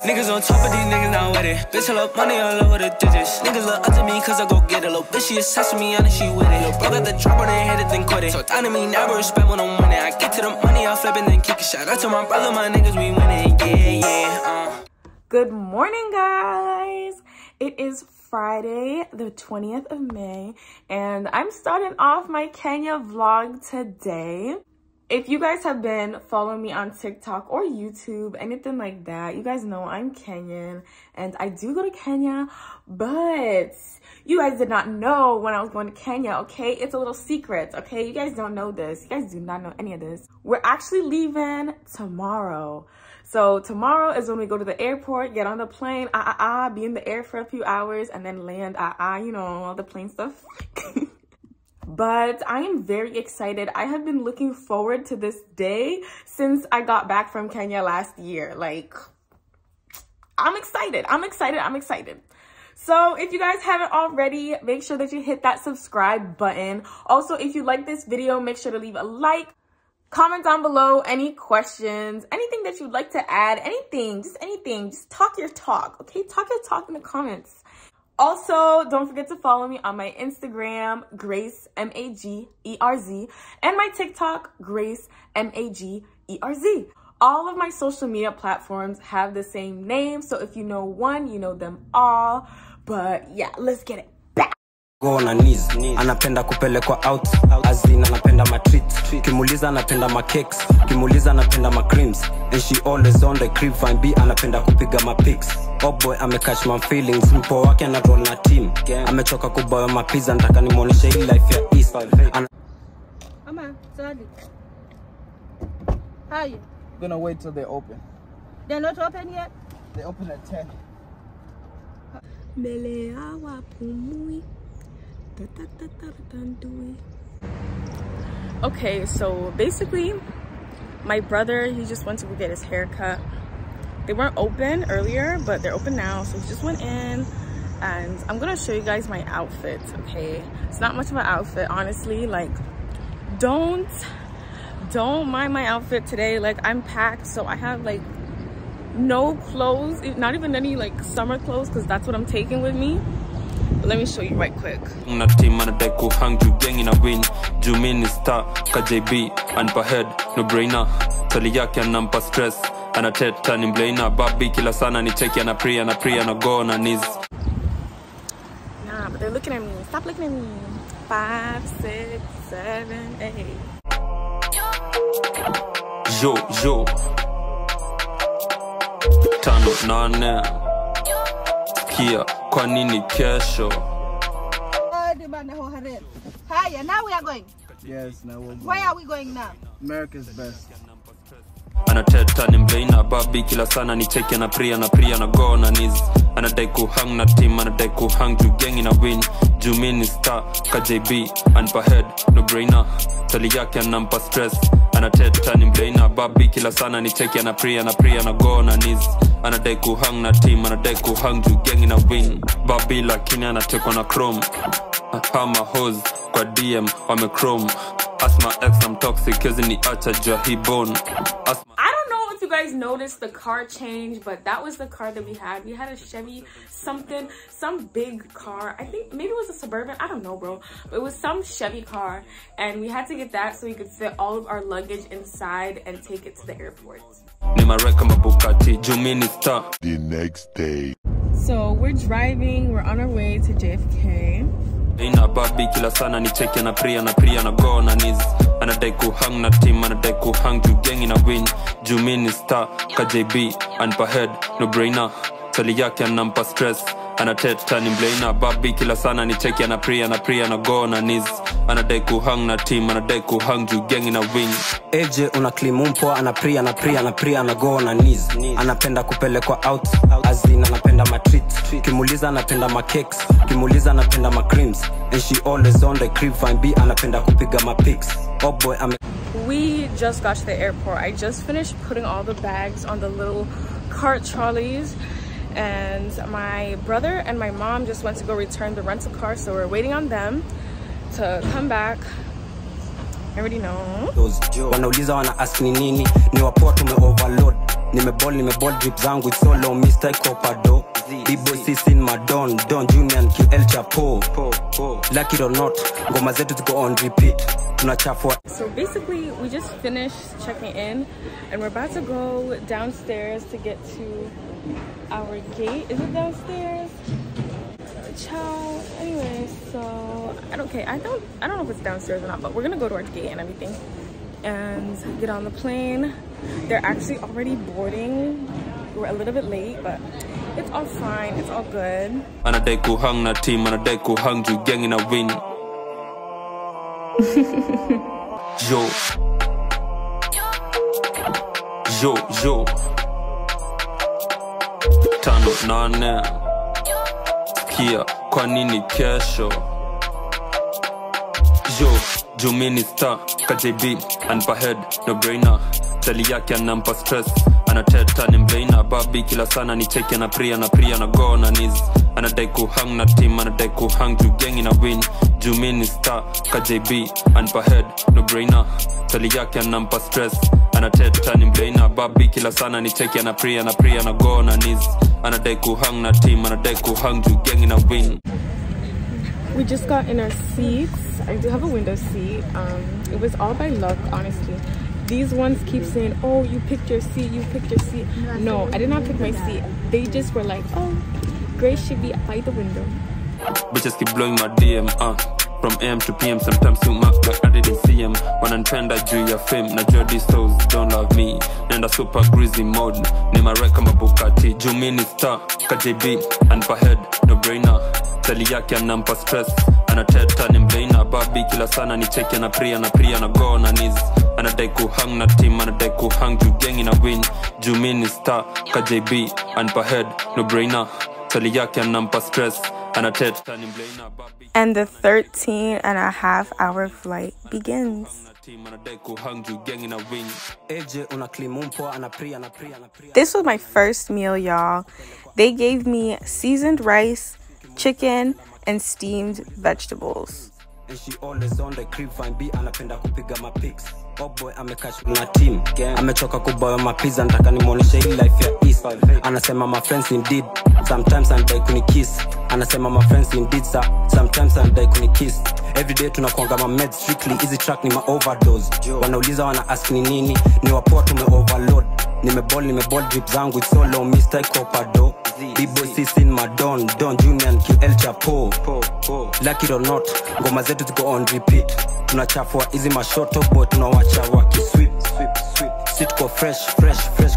Niggas on top of these niggas not with it. Bitch, I love money all over the digits. Niggas look up to me cause I go get it. Little bitch, she obsessed with me, honest, she with it. Little bro got the drop on her head and then quit it. So down to me now, but respect when I'm winning. I get to the money, I'll flip and then kick it. Shout out to my brother, my niggas, we winning. Yeah. Good morning, guys. It is Friday, the 20th of May, and I'm starting off my Kenya vlog today. If you guys have been following me on TikTok or YouTube, anything like that, you guys know I'm Kenyan and I do go to Kenya, but you guys did not know when I was going to Kenya, okay? It's a little secret, okay? You guys don't know this. You guys do not know any of this. We're actually leaving tomorrow. So tomorrow is when we go to the airport, get on the plane, be in the air for a few hours, and then land, you know, all the plane stuff. But I am very excited. I have been looking forward to this day since I got back from Kenya last year. Like, I'm excited. So if you guys haven't already, make sure that you hit that subscribe button. Also, if you like this video, make sure to leave a like. Comment down below any questions, anything that you'd like to add, anything. Just talk your talk, okay? Talk your talk in the comments. Also, don't forget to follow me on my Instagram, Grace, M-A-G-E-R-Z, and my TikTok, Grace, M-A-G-E-R-Z. All of my social media platforms have the same name, so if you know one, you know them all. But yeah, let's get it. Go on her knees, anapenda kupelekwa out, azin anapenda ma treats, kimuliza anapenda ma cakes, kimuliza anapenda ma creams, and she always on the crib fine B anapenda kupiga ma pics. Oh boy, catch my feelings, mpo wake ana roll na team, amechoka kubawa ma pizza, nataka nimuoneshe hii life ya East. Mama, sorry. How are you? Gonna wait till they open. They're not open yet? They open at 10. Okay, so basically my brother, he just went to go get his hair cut. They weren't open earlier, but they're open now, so he just went in, and I'm gonna show you guys my outfit. Okay, it's not much of an outfit, honestly. Like, don't mind my outfit today. Like, I'm packed, so I have like no clothes, not even any like summer clothes, because that's what I'm taking with me. But let me show you right quick. Na team anadai kuhang juu gang ina win. Juu mini star ka JB anpa head no brainer. Tali yake anampa stress, anateta ni mlaina. Babi kila sana ni cheki ana pray na go on her knees. Nah, but they're looking at me. Stop looking at me. 5, 6, 7, 8. Yo Tano nane Kia kwa nini kesho. Hi, now we are going. Yes, now we're going. Where are we going now? America's best. Anateta ni mlaina. Babi kila sana ni cheki ana pray na go on her knees. Anadai kuhang na team, anadai kuhang juu gang ina win. Juu mini star ka JB anpa head no brainer. Tali yake anampa stress, anateta ni mlaina. Babi kila sana ni cheki ana pray na go on her knees. Anadai kuhang na team, anadai kuhang juu gang ina win. Babi lakini anatekwa na chrome. Hama hose kwa DM wame chrome. Asma ex I'm toxic kezi ni acha jua he bone. I don't know if you guys noticed the car change, but that was the car that we had. We had a Chevy something, some big car. I think maybe it was a Suburban. I don't know, bro. But it was some Chevy car, and we had to get that so we could fit all of our luggage inside and take it to the airport. The next day. So we're driving. We're on our way to JFK. Ina babi kila sana ni cheki ana pray na go on her knees. Anadai kuhang na team, anadai kuhang juu gang ina win. Juu mini star ka JB anpa head no brainer. Tali yake anampa stress, anateta ni mlaina. Babi kila sana ni cheki ana pray na go on her knees. Anadai kuhang na team, anadai kuhang juu gang ina win. AJ una klimu mpo ana pray na go on her knees. Anapenda kupelekwa out, azin anapenda ma treats, kimuliza anapenda ma cakes, kimuliza anapenda ma creams, and she always on the crib fine B anapenda kupiga ma pics. Oh boy, we just got to the airport. I just finished putting all the bags on the little cart trolleys, and my brother and my mom just went to go return the rental car, so we're waiting on them to come back. I already know. Wanauliza wana ask ni nini, ni wapoa tume overload. nimeball drip zangu it's solo Mr. Copado B-boy sis in my Don Junior and QL Chapo like it or not ngoma zetu ziko on repeat tunachafua. So basically we just finished checking in and we're about to go downstairs to get to our gate. Is it downstairs? Ciao. Anyway, so I don't know if it's downstairs or not, but we're gonna go to our gate and everything and get on the plane. They're actually already boarding. We're a little bit late, but it's all fine, it's all good. Anadai kuhang na team, anadai kuhang juu gang ina win. Yo 5-8 kia kwa nini kesho. Yo Jumini star KJB and per head no brainer. Tali yake anampa stress anateta ni mbeina babi kila sana ni cheki na pria na go na knees. Anadai kuhang na team, anadai kuhang juu gang ina win. Jumini star KJB and per head no brainer. Tali yake anampa stress anateta ni mbeina babi kila sana ni cheki na pria na go na knees. Anadai kuhang na team, anadai kuhang juu gang ina win. We just got in our seats. I do have a window seat. It was all by luck, honestly. These ones keep saying, oh, you picked your seat, you picked your seat. No, I did not pick my seat. They just were like, oh, Grace should be by the window. Bitches keep blowing my DM, from AM to PM, sometimes too much like I didn't see him. When I'm trenda juu ya fame, na jua these souls don't love me. Nenda super greasy mode, nima reka mabukati. Jumini star, KJB, and per head, no brainer. Tali yake anampa stress anateta ni mbeina babi kila sana ni cheki na pria na go na knees. Anadai kuhang na team, anadai kuhang juu gang ina win. Jumini star KJB and per head no brainer. Tali yake anampa stress anateta ni mbeina babi. And the 13.5-hour flight begins. This was my first meal, y'all. They gave me seasoned rice, chicken, and steamed vegetables. And she always on the crib fine B anapenda kupiga ma pics. Oh boy amekashu na team amechoka kuboya mapiza nataka nimuoneshe hii life ya east. Anasema my friends indeed sometimes anadai kunikiss. Anasema my friends indeed sometimes anadai kunikiss. Everyday tunakuanga ma meds strictly easy track ni ma overdose. Wanauliza wana ask ni nini ni wapoa tume overload. Nimeball drip zangu it's solo Mr. Copado B-boy sis in my Don Junior and QL Chapo like it or not ngoma zetu ziko on repeat tunachafua hizi mashoto boy tunawacha waki sweep sitko fresh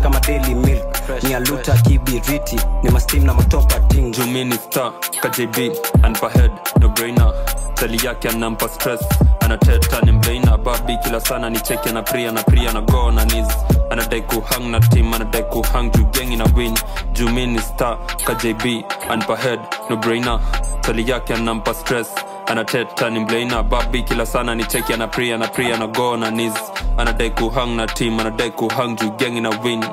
kama daily milk ni aluta kibiriti ni mastim na matopa ting. Jumini star KJB and per head no brainer. Tali yake anampa stress anateta ni mbeina babi kila sana ni cheki na pria na go na knees. Anadai kuhang na team, anadai kuhang juu gang ina win. Jumini star KJB and per head no brainer. Tali yake anampa stress anateta ni mbeina babi kila sana ni cheki na pria na go na knees. Anadai kuhang na team, anadai kuhang juu gang ina win.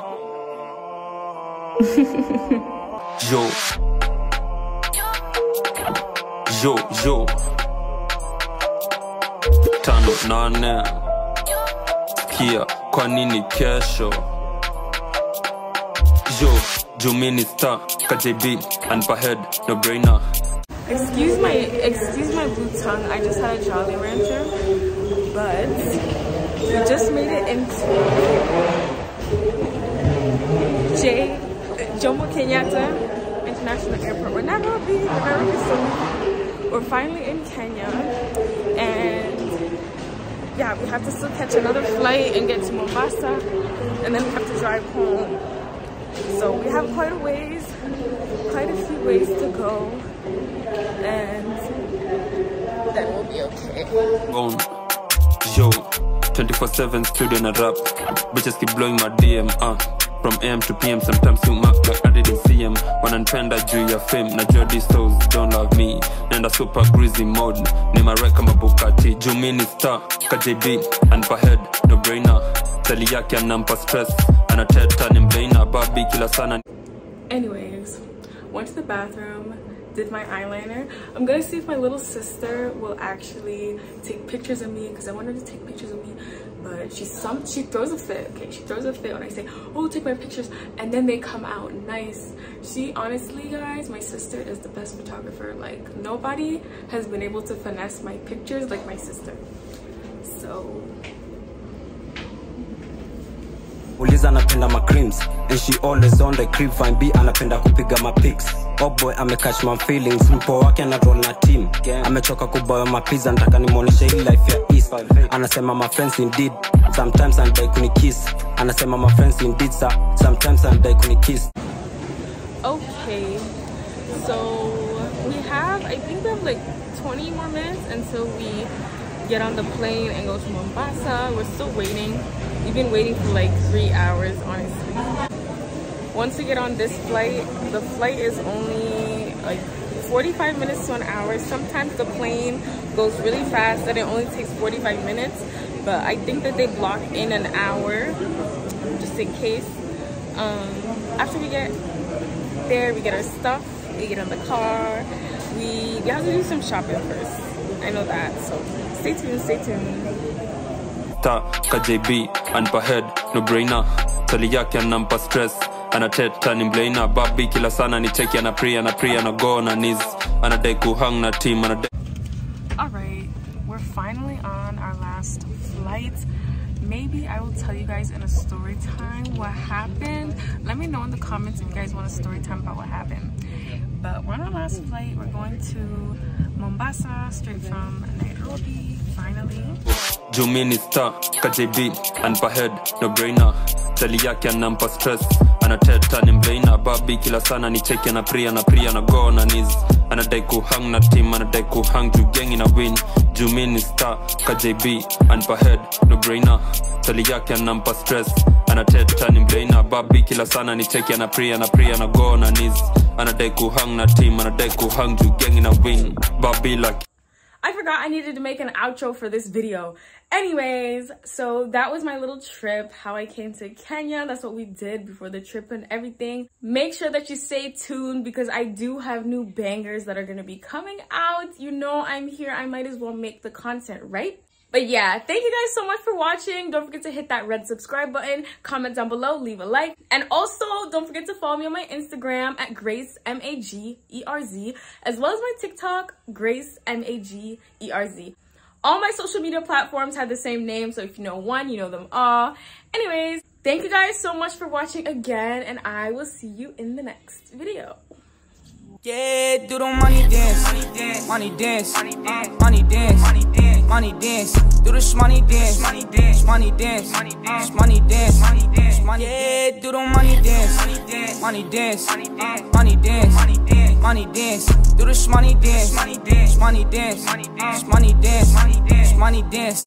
Yo 5-8 kia kwa nini kesho. Yo Jumini star KJB and per head no brainer. Excuse my blue tongue. I just had a Jolly Rancher, but we just made it into Jomo Kenyatta International Airport. We're Nairobi, so we're finally in Kenya, and yeah, we have to still catch another flight and get to Mombasa, and then we have to drive home. So we have quite a few ways to go, and then we'll be okay. Yo 24/7 studio na rap. Bitches keep blowing my DM, from AM to PM, sometimes too much like I didn't see him. When I'm trenda juu ya fame, na jua these souls don't love me. Nenda super greasy mode, nima reka mabukati. Jumini star KJB and per head no brainer. Tali yake anampa stress anateta ni mbeina babi kila sana. Anyways, went to the bathroom, did my eyeliner. I'm gonna see if my little sister will actually take pictures of me because I want her to take pictures of me, but she throws a fit. Okay, she throws a fit when I say, oh, take my pictures, and then they come out nice. She honestly, guys, my sister is the best photographer. Like, nobody has been able to finesse my pictures like my sister. So Uliza anapenda ma creams and she always on the crib. Fine B anapenda kupiga ma pics. Oh boy catch my feelings. Mpo wake ana roll na team. Amechoka kuboya mapiza, nataka nimuoneshe hii life ya East. Anasema my friends indeed, sometimes anadai kunikiss. Anasema my friends indeed, sometimes anadai kunikiss. okay, so I think we have like 20 more minutes until we get on the plane and go to Mombasa. We're still waiting. We've been waiting for like 3 hours, honestly. Once we get on this flight, the flight is only like 45 minutes to an hour. Sometimes the plane goes really fast and it only takes 45 minutes, but I think that they block in an hour just in case. After we get there, we get our stuff, we get in the car, we have to do some shopping first. I know that, so stay tuned. KJB anpa head no brainer, tali yake anampa stress, anateta ni mlaina, babi kila sana ni cheki, ana pray na go na knees, anadai kuhang na team, anadai. Alright, we're finally on our last flight. Maybe I will tell you guys in a story time what happened. Let me know in the comments if you guys want a story time about what happened. But we're on our last flight. We're going to Mombasa straight from Nairobi, finally. Jumini star, KJB anpa head no brainer, tali yake anampa stress, anateta ni mlaina, babi kila sana ni cheki, ana pray na go na knees, anadai kuhang na team, anadai kuhang juu gang ina win. Jumini star, KJB anpa head no brainer, tali yake anampa stress, anateta ni mlaina, babi kila sana ni cheki, ana pray na go na knees, anadai kuhang na team, anadai kuhang juu gang ina win. Babi like I forgot I needed to make an outro for this video. Anyways, so that was my little trip, how I came to Kenya. That's what we did before the trip and everything. Make sure that you stay tuned because I do have new bangers that are going to be coming out. You know I'm here. I might as well make the content, right? But yeah, thank you guys so much for watching. Don't forget to hit that red subscribe button, comment down below, leave a like. And also, don't forget to follow me on my Instagram at gracemagerz, as well as my TikTok, gracemagerz. All my social media platforms have the same name, so if you know one, you know them all. Anyways, thank you guys so much for watching again, and I will see you in the next video. Yeah, do the money dance, money dance, money dance, money dance, money dance, money dance, do the money dance, money dance, money dance, money dance, money dance, money dance, money. Yeah, do the money dance, money dance, money dance, money dance, money dance, money dance, money dance, do the money dance, money dance, money dance, money dance, money dance, money dance, money dance.